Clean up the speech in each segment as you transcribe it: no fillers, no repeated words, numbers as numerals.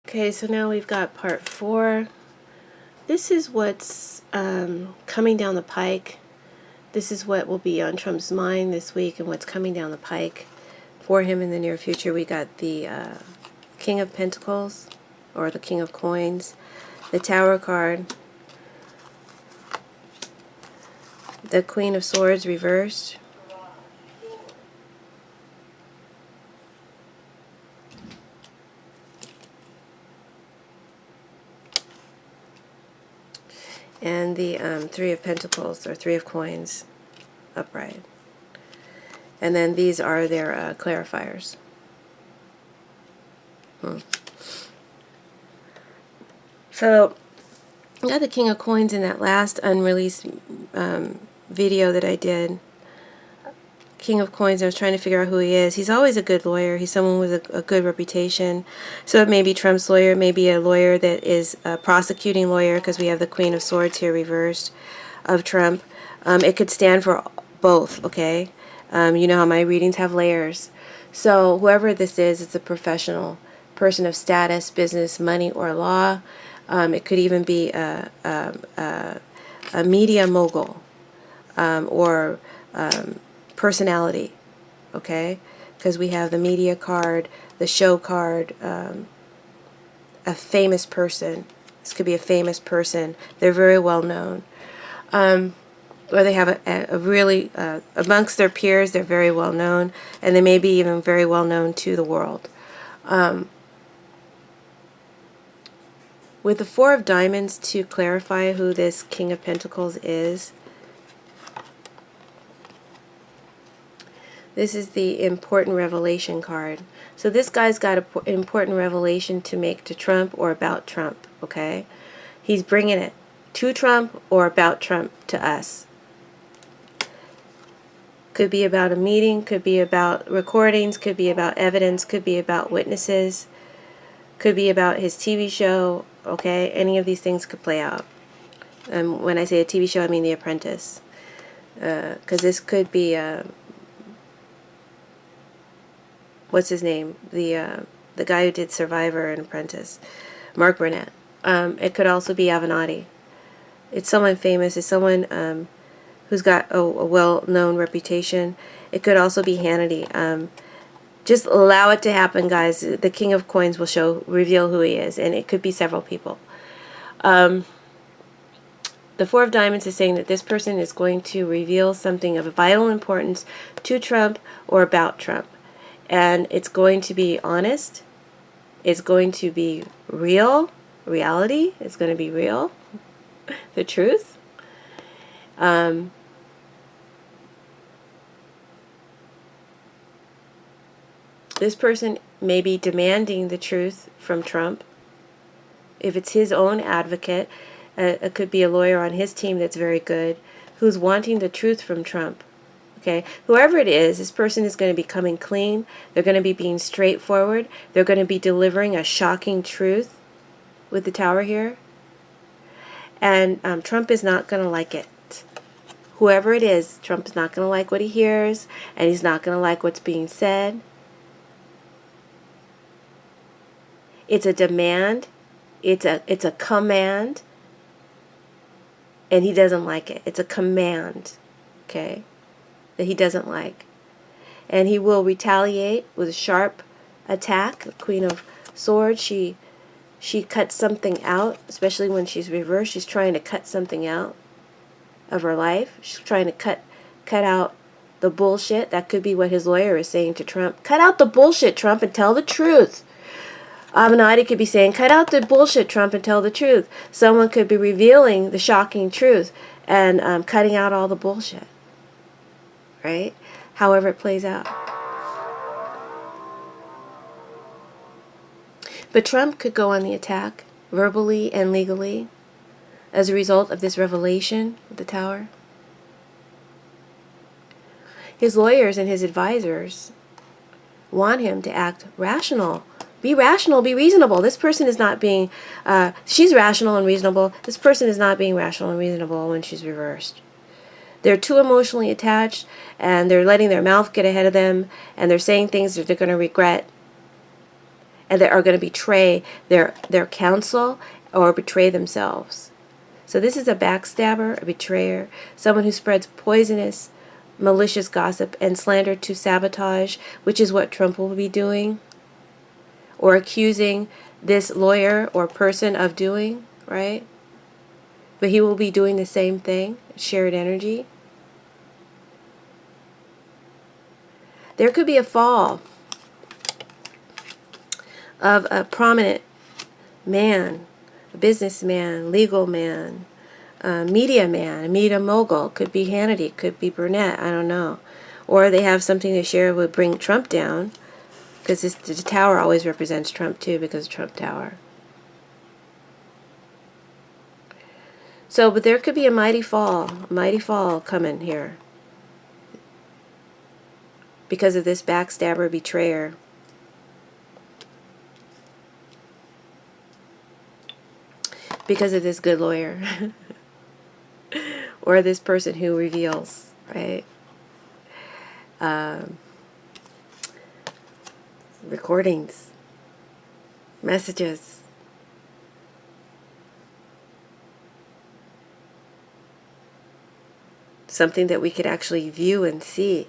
Okay, so now we've got part 4. This is what's coming down the pike. This is what will be on Trump's mind this week and what's coming down the pike for him in the near future. We got the King of Pentacles, or the King of Coins, the Tower card, the Queen of Swords reversed, and the Three of Pentacles, or Three of Coins, upright. And then these are their clarifiers. So, I got the King of Coins in that last unreleased video that I did. King of Coins, I was trying to figure out who he is. He's always a good lawyer. He's someone with a good reputation. So it may be Trump's lawyer, it may be a lawyer that is a prosecuting lawyer, because we have the Queen of Swords here reversed of Trump. It could stand for both, okay? You know how my readings have layers. So whoever this is, it's a professional, person of status, business, money, or law. It could even be a media mogul, or personality, okay? Because we have the media card, the show card, a famous person. This could be a famous person. They're very well known. Or they have a really, amongst their peers, they're very well known, and they may be even very well known to the world. With the Four of Diamonds, to clarify who this King of Pentacles is, this is the important revelation card. So this guy's got an important revelation to make to Trump or about Trump, okay? He's bringing it to Trump or about Trump to us. Could be about a meeting, could be about recordings, could be about evidence, could be about witnesses, could be about his TV show, okay? Any of these things could play out. When I say a TV show, I mean The Apprentice. Because this could be... what's his name? The guy who did Survivor and Apprentice, Mark Burnett. It could also be Avenatti. It's someone famous. It's someone who's got a well-known reputation. It could also be Hannity. Just allow it to happen, guys. The King of Coins will reveal who he is, and it could be several people. The Four of Diamonds is saying that this person is going to reveal something of vital importance to Trump or about Trump. And it's going to be honest. It's going to be real. Reality. It's going to be real. The truth. This person may be demanding the truth from Trump. If it's his own advocate, it could be a lawyer on his team that's very good, who's wanting the truth from Trump. Okay, whoever it is, this person is going to be coming clean. They're going to be being straightforward. They're going to be delivering a shocking truth with the Tower here. And Trump is not going to like it. Whoever it is, Trump is not going to like what he hears, and he's not going to like what's being said. It's a demand. It's a command. And he doesn't like it. It's a command. Okay? That he doesn't like. And he will retaliate with a sharp attack. The Queen of Swords, she cuts something out, especially when she's reversed. She's trying to cut something out of her life. She's trying to cut out the bullshit. That could be what his lawyer is saying to Trump. Cut out the bullshit, Trump, and tell the truth. Avenatti could be saying, cut out the bullshit, Trump, and tell the truth. Someone could be revealing the shocking truth and cutting out all the bullshit. Right? However it plays out. But Trump could go on the attack, verbally and legally, as a result of this revelation with the Tower. His lawyers and his advisors want him to act rational. Be rational, be reasonable. This person is not being, she's rational and reasonable. This person is not being rational and reasonable when she's reversed. They're too emotionally attached, and they're letting their mouth get ahead of them, and they're saying things that they're going to regret. and they are going to betray their counsel or betray themselves. So this is a backstabber, a betrayer, someone who spreads poisonous, malicious gossip and slander to sabotage, which is what Trump will be doing, or accusing this lawyer or person of doing, right? But he will be doing the same thing, shared energy. There could be a fall of a prominent man, a businessman, legal man, a media mogul. Could be Hannity, could be Burnett, I don't know. Or they have something to share would bring Trump down, because the tower always represents Trump too, because of Trump Tower. So, but there could be a mighty fall coming here because of this backstabber betrayer. Because of this good lawyer. Or this person who reveals, right? Recordings, messages. Something that we could actually view and see.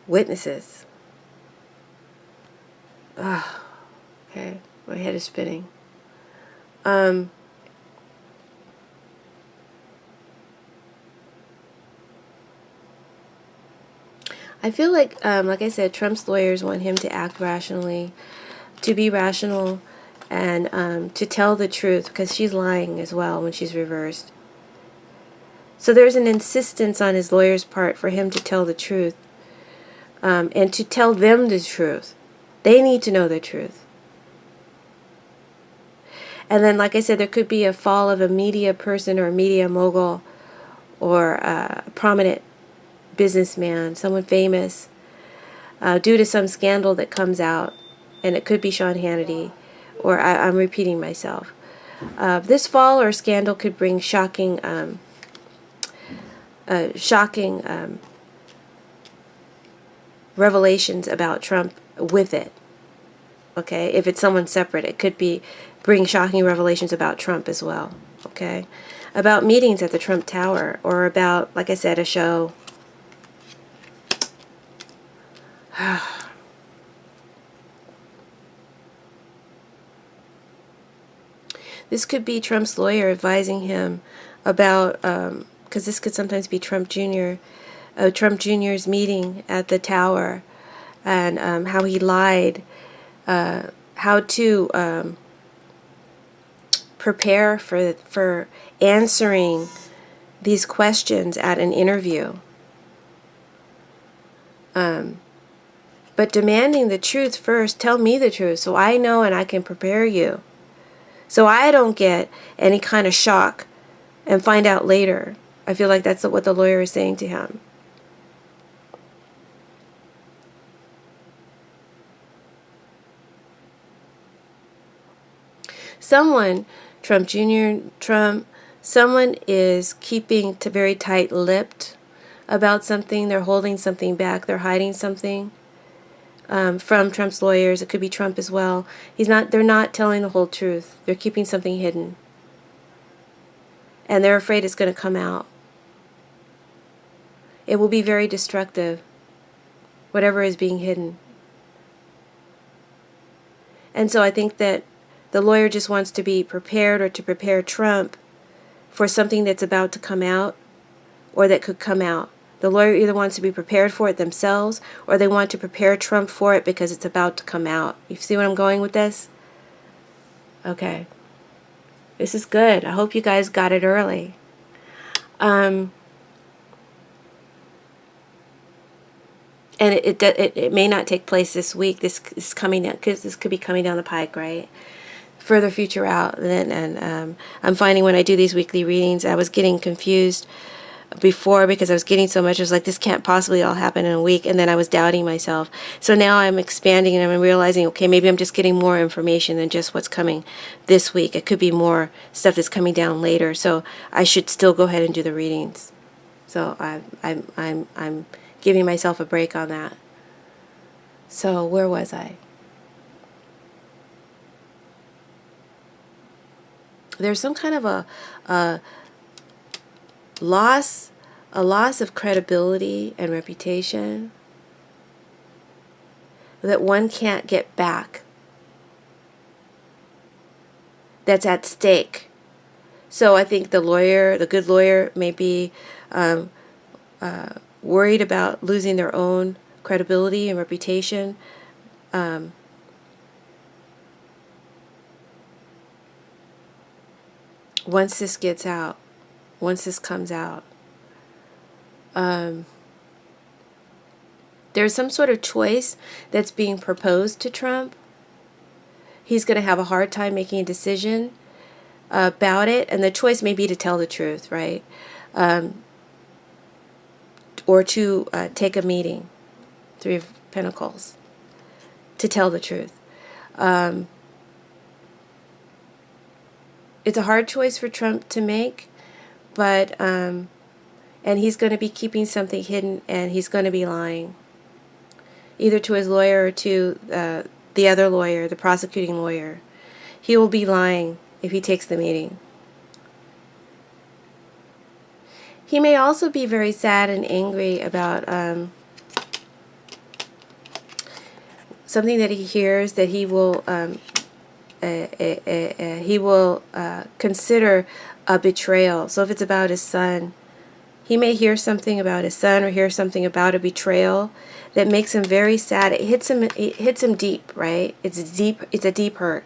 Witnesses. Ah, okay, my head is spinning. I feel like I said, Trump's lawyers want him to act rationally, to be rational, and to tell the truth, because she's lying as well when she's reversed. So there's an insistence on his lawyer's part for him to tell the truth, and to tell them the truth. They need to know the truth. And then, like I said, there could be a fall of a media person or a media mogul or a prominent businessman, someone famous, due to some scandal that comes out. And it could be Sean Hannity, or I'm repeating myself. This fall or scandal could bring shocking revelations about Trump with it. Okay, if it's someone separate, it could bring shocking revelations about Trump as well. Okay, about meetings at the Trump Tower, or about, like I said, a show. This could be Trump's lawyer advising him about, because this could sometimes be Trump Jr., Trump Jr.'s meeting at the Tower, and how he lied, how to prepare for answering these questions at an interview. But demanding the truth first. Tell me the truth so I know and I can prepare you. So I don't get any kind of shock and find out later. I feel like that's what the lawyer is saying to him. Someone, Trump Jr., someone is keeping very tight-lipped about something. They're holding something back. They're hiding something from Trump's lawyers. It could be Trump as well. They're not telling the whole truth. They're keeping something hidden. And they're afraid it's going to come out. It will be very destructive, whatever is being hidden. And so I think that the lawyer just wants to be prepared, or to prepare Trump for something that's about to come out, or that could come out. The lawyer either wants to be prepared for it themselves, or they want to prepare Trump for it because it's about to come out. You see where I'm going with this? Okay. This is good. I hope you guys got it early. And it may not take place this week. This is coming down, because this could be coming down the pike, right? Further future out. And I'm finding when I do these weekly readings, I was getting confused before because I was getting so much. I was like, this can't possibly all happen in a week. And then I was doubting myself. So now I'm expanding and I'm realizing, okay, maybe I'm just getting more information than just what's coming this week. It could be more stuff that's coming down later. So I should still go ahead and do the readings. So I'm giving myself a break on that. So where was I? There's some kind of a loss of credibility and reputation that one can't get back, that's at stake. So I think the good lawyer, may be worried about losing their own credibility and reputation. Once this gets out, once this comes out, there's some sort of choice that's being proposed to Trump. He's going to have a hard time making a decision about it, and the choice may be to tell the truth, right? Or to take a meeting, Three of Pentacles, to tell the truth. It's a hard choice for Trump to make, but and he's going to be keeping something hidden, and he's going to be lying, either to his lawyer or to the other lawyer, the prosecuting lawyer. He will be lying if he takes the meeting. He may also be very sad and angry about something that he hears, that he will consider a betrayal. So if it's about his son, he may hear something about his son or hear something about a betrayal that makes him very sad. It hits him deep, right? It's a deep hurt.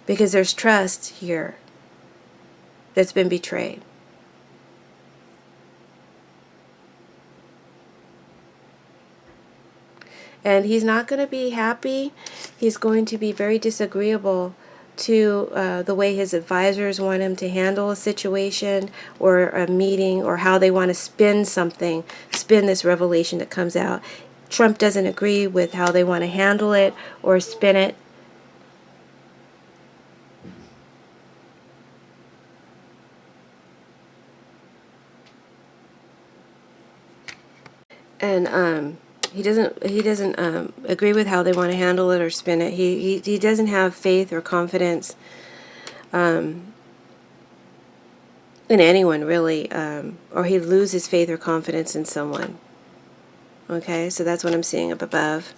Because there's trust here that's been betrayed. And he's not going to be happy. He's going to be very disagreeable to the way his advisors want him to handle a situation or a meeting, or how they want to spin this revelation that comes out. Trump doesn't agree with how they want to handle it or spin it. And he doesn't agree with how they want to handle it or spin it. He doesn't have faith or confidence in anyone, really, or he loses faith or confidence in someone. Okay, so that's what I'm seeing up above.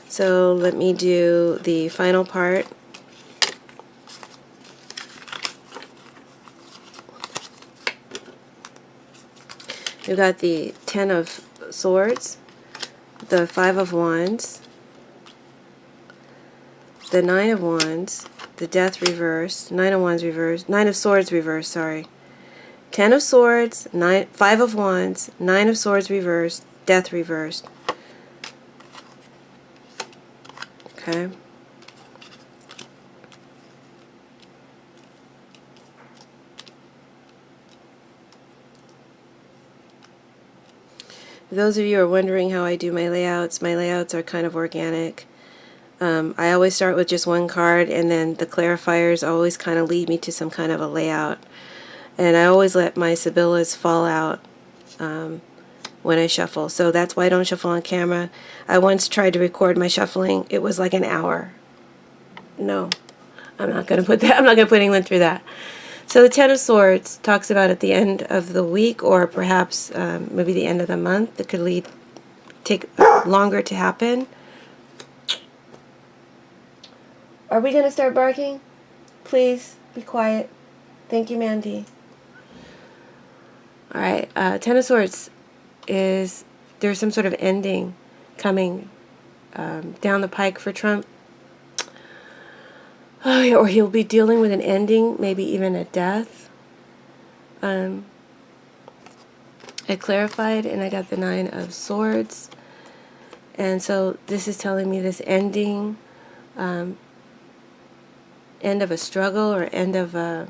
So let me do the final part. We've got the Ten of Swords, the Five of Wands, the Nine of Wands, the Death reverse, Nine of Wands reverse, Nine of Swords reverse, sorry. Ten of Swords, Five of Wands, Nine of Swords reversed, Death reversed. Okay. For those of you who are wondering how I do my layouts are kind of organic. I always start with just one card, and then the clarifiers always kind of lead me to some kind of a layout. And I always let my Sibillas fall out when I shuffle. So that's why I don't shuffle on camera. I once tried to record my shuffling. It was like an hour. No, I'm not going to put that. I'm not going to put anyone through that. So the Ten of Swords talks about at the end of the week, or perhaps maybe the end of the month. That could take longer to happen. Are we going to start barking? Please be quiet. Thank you, Mandy. All right, Ten of Swords is there's some sort of ending coming down the pike for Trump. Or he'll be dealing with an ending, maybe even a death. I clarified, and I got the Nine of Swords. And so this is telling me this ending, end of a struggle, or end of a...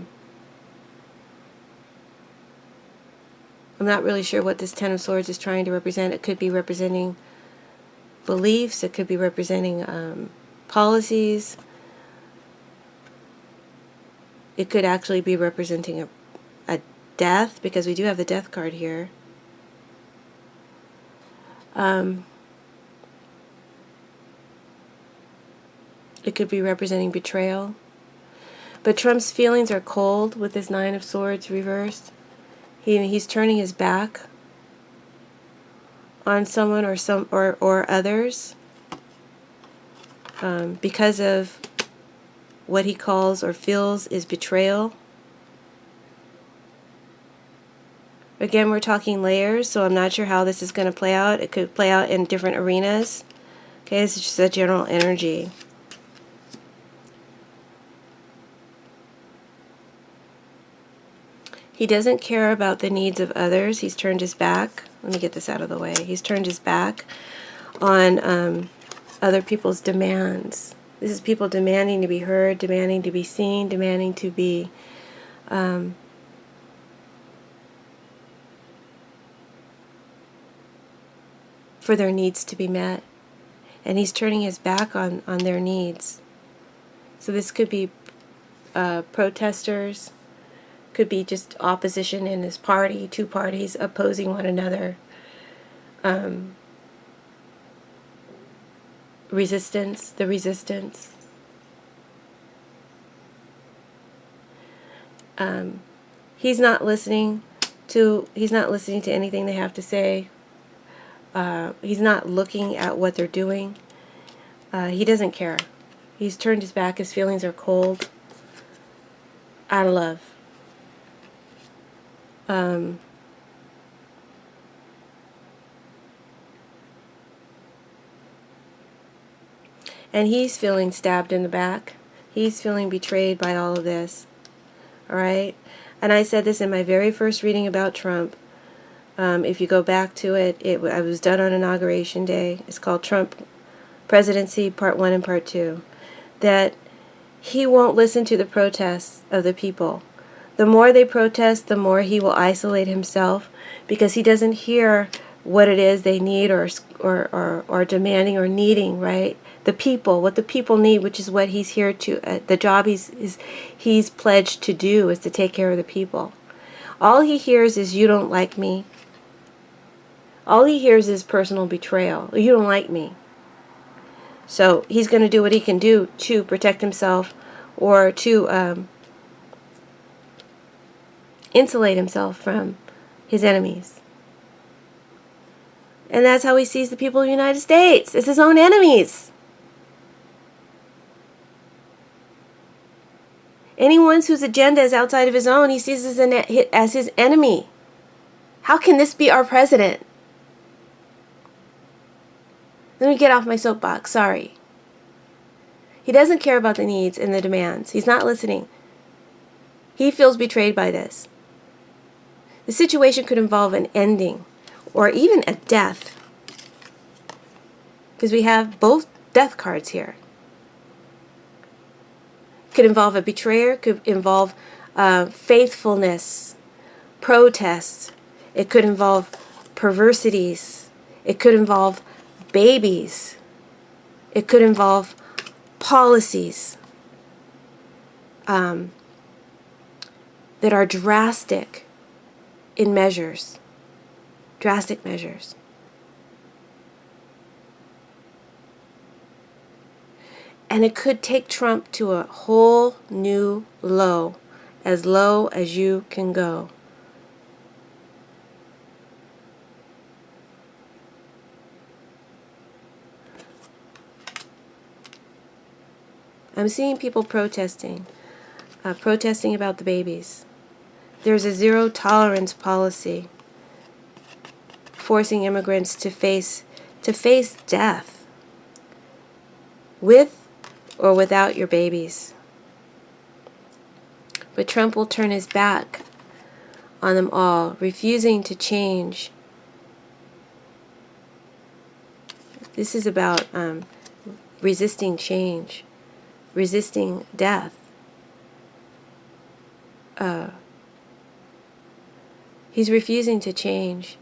I'm not really sure what this Ten of Swords is trying to represent. It could be representing beliefs. It could be representing policies. It could actually be representing a death, because we do have the Death card here. It could be representing betrayal. But Trump's feelings are cold with this Nine of Swords reversed. He's turning his back on someone or others because of what he calls or feels is betrayal. Again, we're talking layers, so I'm not sure how this is going to play out. It could play out in different arenas. Okay, this is just a general energy. He doesn't care about the needs of others. He's turned his back. Let me get this out of the way. He's turned his back on other people's demands. This is people demanding to be heard, demanding to be seen, demanding to be for their needs to be met. And he's turning his back on their needs. So this could be protesters, could be just opposition in his party, two parties opposing one another. Resistance, the resistance. He's not listening to anything they have to say. He's not looking at what they're doing. He doesn't care. He's turned his back. His feelings are cold. Out of love. And he's feeling stabbed in the back. He's feeling betrayed by all of this. All right? And I said this in my very first reading about Trump. If you go back to it, I was done on Inauguration Day. It's called Trump Presidency Part 1 and Part 2. That he won't listen to the protests of the people. The more they protest, the more he will isolate himself because he doesn't hear what it is they need or demanding or needing, right? The people, what the people need, which is what he's here to, the job he's pledged to do is to take care of the people. All he hears is, you don't like me. All he hears is personal betrayal. You don't like me. So he's going to do what he can do to protect himself or to insulate himself from his enemies. And that's how he sees the people of the United States. It's his own enemies. Anyone whose agenda is outside of his own, he sees as his enemy. How can this be our president? Let me get off my soapbox. Sorry. He doesn't care about the needs and the demands. He's not listening. He feels betrayed by this. The situation could involve an ending or even a death. Because we have both death cards here. Could involve a betrayer, could involve faithfulness, protest. It could involve perversities. It could involve babies. It could involve policies that are drastic in measures. Drastic measures. And it could take Trump to a whole new low as you can go. I'm seeing people protesting about the babies. There's a zero tolerance policy forcing immigrants to face death with or without your babies. But Trump will turn his back on them all, refusing to change. This is about resisting change, resisting death. He's refusing to change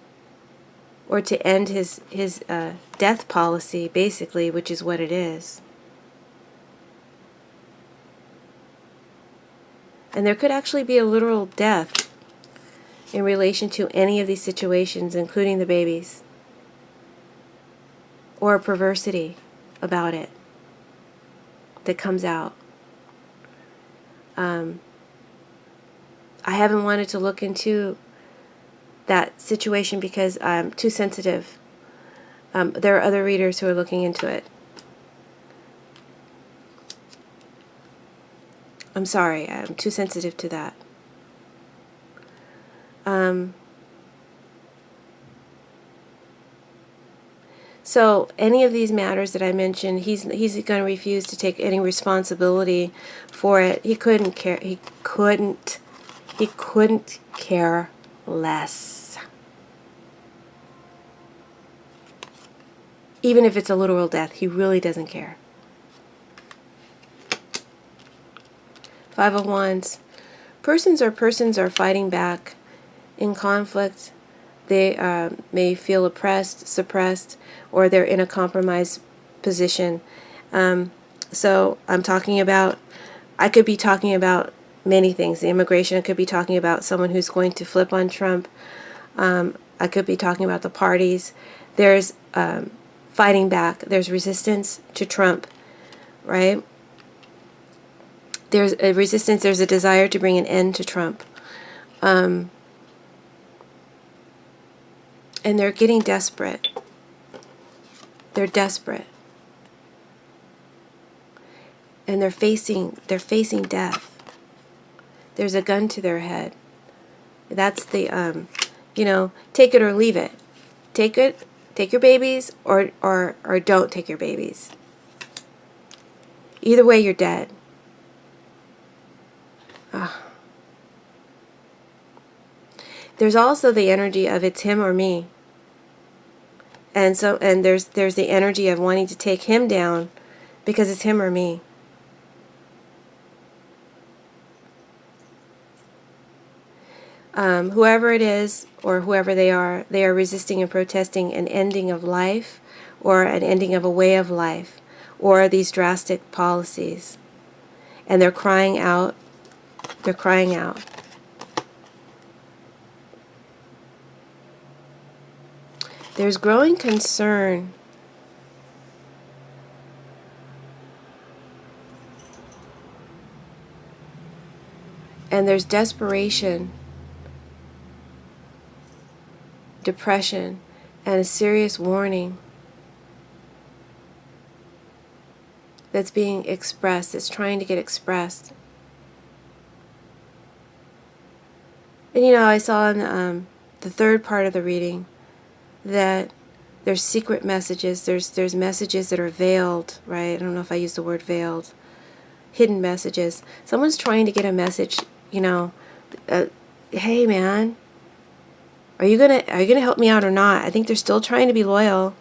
or to end his death policy, basically, which is what it is. And there could actually be a literal death in relation to any of these situations, including the babies. or a perversity about it that comes out. I haven't wanted to look into that situation because I'm too sensitive. There are other readers who are looking into it. I'm sorry, I'm too sensitive to that. So any of these matters that I mentioned, he's going to refuse to take any responsibility for it. He couldn't care. He couldn't care less. Even if it's a literal death, he really doesn't care. Five of Wands. Persons are fighting back in conflict. They may feel oppressed, suppressed, or they're in a compromised position. So I'm talking about, I could be talking about many things. The immigration, I could be talking about someone who's going to flip on Trump. I could be talking about the parties. There's fighting back. There's resistance to Trump, right? There's a resistance. There's a desire to bring an end to Trump. And they're getting desperate. They're desperate. And they're facing death. There's a gun to their head. That's the, take it or leave it. Take it, take your babies, or don't take your babies. Either way, you're dead. There's also the energy of it's him or me. And there's the energy of wanting to take him down because it's him or me. Whoever it is or whoever they are resisting and protesting an ending of life or an ending of a way of life or these drastic policies. And they're crying out. They're crying out. There's growing concern and there's desperation, depression, and a serious warning that's being expressed, that's trying to get expressed. And I saw in the third part of the reading that there's secret messages, there's messages that are veiled, right? I don't know if I use the word veiled. Hidden messages. Someone's trying to get a message, hey man, are you gonna help me out or not? I think they're still trying to be loyal.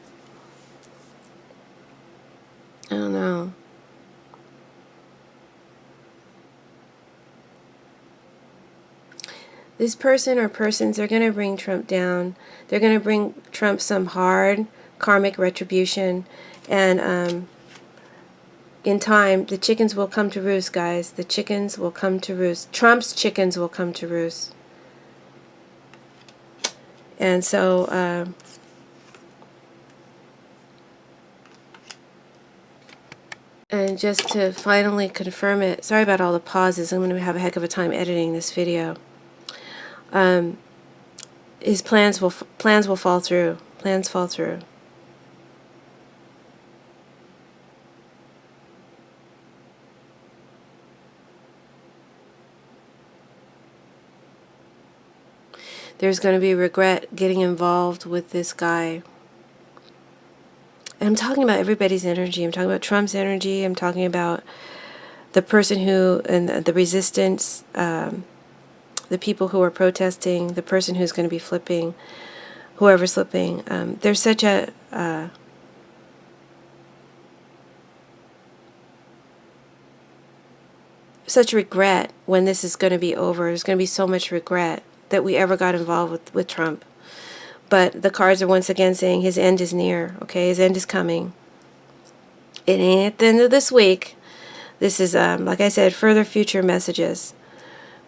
I don't know. This person or persons are going to bring Trump down. They're going to bring Trump some hard karmic retribution. And in time, the chickens will come to roost, guys. The chickens will come to roost. Trump's chickens will come to roost. And so, and just to finally confirm it, sorry about all the pauses. I'm going to have a heck of a time editing this video. His plans will fall through. Plans fall through. There's going to be regret getting involved with this guy. And I'm talking about everybody's energy. I'm talking about Trump's energy. I'm talking about the person who, and the resistance, the people who are protesting, the person who's going to be flipping, whoever's flipping. There's such a such regret when this is going to be over. There's going to be so much regret that we ever got involved with Trump. But the cards are once again saying his end is near. Okay, his end is coming. It ain't at the end of this week. This is, like I said, further future messages.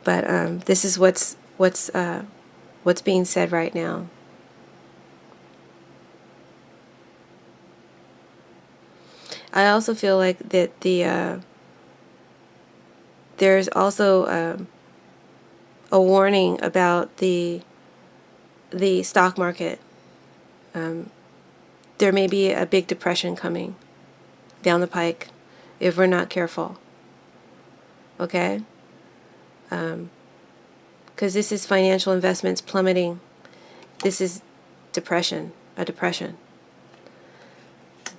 But this is what's being said right now. I also feel like that there's also a warning about the stock market. There may be a big depression coming down the pike if we're not careful. Okay? Because this is financial investments plummeting. This is depression, a depression.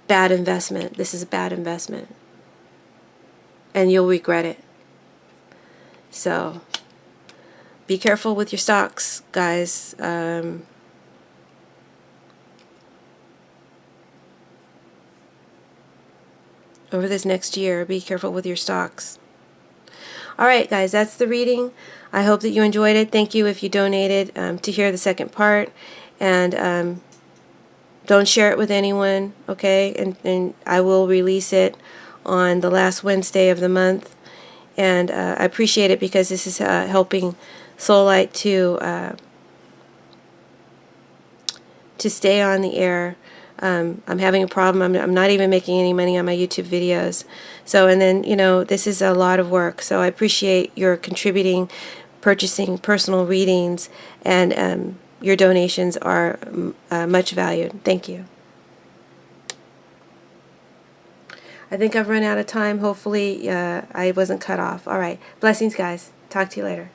Bad investment. This is a bad investment. And you'll regret it. So, be careful with your stocks, guys. Over this next year, be careful with your stocks. All right, guys, that's the reading. I hope that you enjoyed it. Thank you if you donated to hear the second part. And don't share it with anyone, okay? And I will release it on the last Wednesday of the month. And I appreciate it because this is helping Soulight to stay on the air. I'm having a problem. I'm not even making any money on my YouTube videos. So, and then, you know, this is a lot of work. So I appreciate your contributing, purchasing personal readings, and your donations are much valued. Thank you. I think I've run out of time. Hopefully I wasn't cut off. All right. Blessings, guys. Talk to you later.